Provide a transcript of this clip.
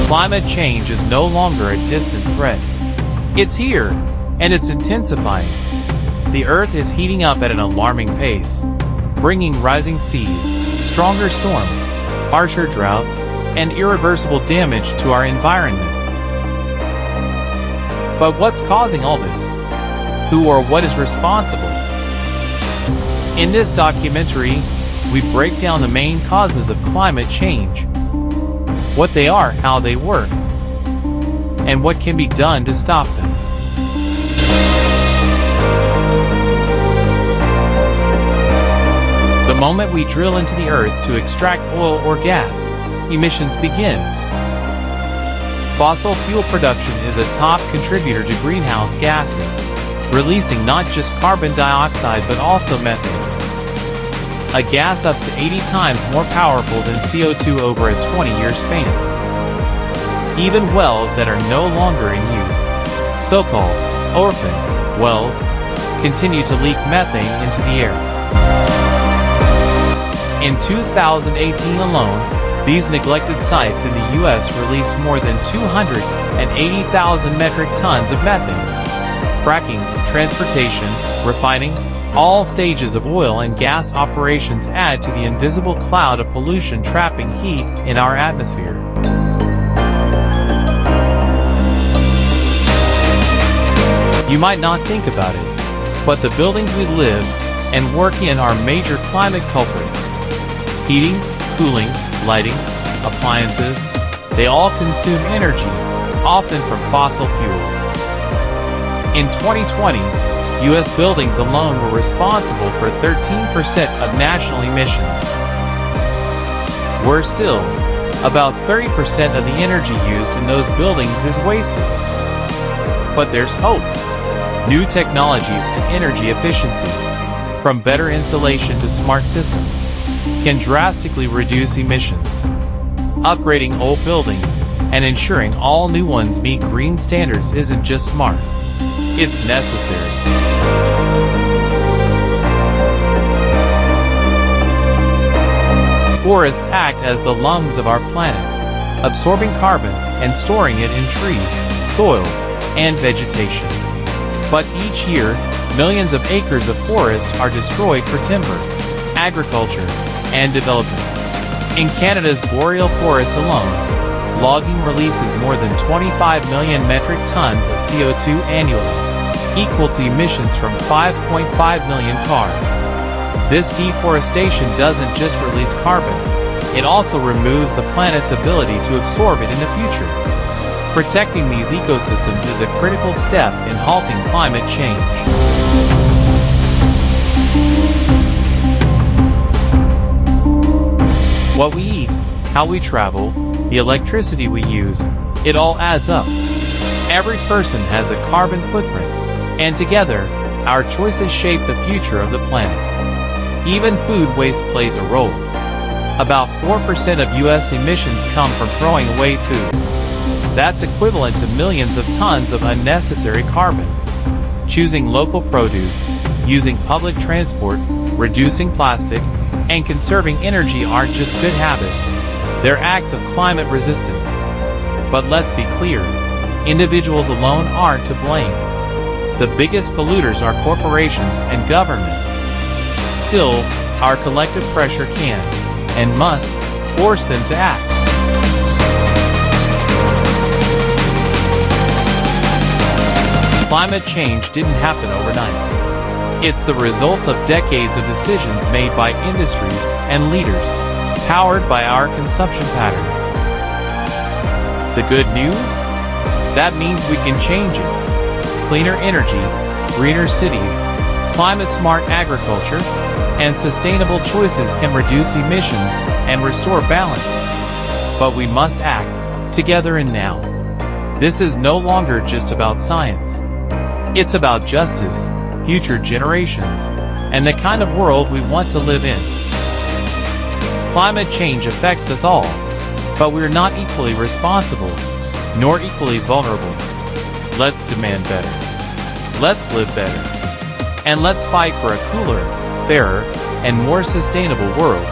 Climate change is no longer a distant threat. It's here, and it's intensifying. The Earth is heating up at an alarming pace, bringing rising seas, stronger storms, harsher droughts, and irreversible damage to our environment. But what's causing all this? Who or what is responsible? In this documentary, we break down the main causes of climate change, what they are, how they work, and what can be done to stop them. The moment we drill into the earth to extract oil or gas, emissions begin. Fossil fuel production is a top contributor to greenhouse gases, releasing not just carbon dioxide but also methane, a gas up to 80 times more powerful than CO2 over a 20-year span. Even wells that are no longer in use, so-called orphan wells, continue to leak methane into the air. In 2018 alone, these neglected sites in the U.S. released more than 280,000 metric tons of methane. Fracking, transportation, refining, all stages of oil and gas operations add to the invisible cloud of pollution trapping heat in our atmosphere. You might not think about it, but the buildings we live and work in are major climate culprits. Heating, cooling, lighting, appliances, they all consume energy, often from fossil fuels. In 2020, U.S. buildings alone were responsible for 13% of national emissions. Worse still, about 30% of the energy used in those buildings is wasted. But there's hope. New technologies and energy efficiency, from better insulation to smart systems, can drastically reduce emissions. Upgrading old buildings and ensuring all new ones meet green standards isn't just smart, it's necessary. Forests act as the lungs of our planet, absorbing carbon and storing it in trees, soil, and vegetation. But each year, millions of acres of forest are destroyed for timber, agriculture, and development. In Canada's boreal forest alone, logging releases more than 25 million metric tons of CO2 annually, equal to emissions from 5.5 million cars. This deforestation doesn't just release carbon, it also removes the planet's ability to absorb it in the future. Protecting these ecosystems is a critical step in halting climate change. What we eat, how we travel, the electricity we use, it all adds up. Every person has a carbon footprint, and together, our choices shape the future of the planet. Even food waste plays a role. About 4% of U.S. emissions come from throwing away food. That's equivalent to millions of tons of unnecessary carbon. Choosing local produce, using public transport, reducing plastic, and conserving energy aren't just good habits, they're acts of climate resistance. But let's be clear, individuals alone aren't to blame. The biggest polluters are corporations and governments. Still, our collective pressure can, and must, force them to act. Climate change didn't happen overnight. It's the result of decades of decisions made by industries and leaders, powered by our consumption patterns. The good news? That means we can change it. Cleaner energy, greener cities, climate-smart agriculture, and sustainable choices can reduce emissions and restore balance. But we must act, together and now. This is no longer just about science. It's about justice, future generations, and the kind of world we want to live in. Climate change affects us all, but we're not equally responsible, nor equally vulnerable. Let's demand better. Let's live better. And let's fight for a cooler, fairer, and more sustainable world.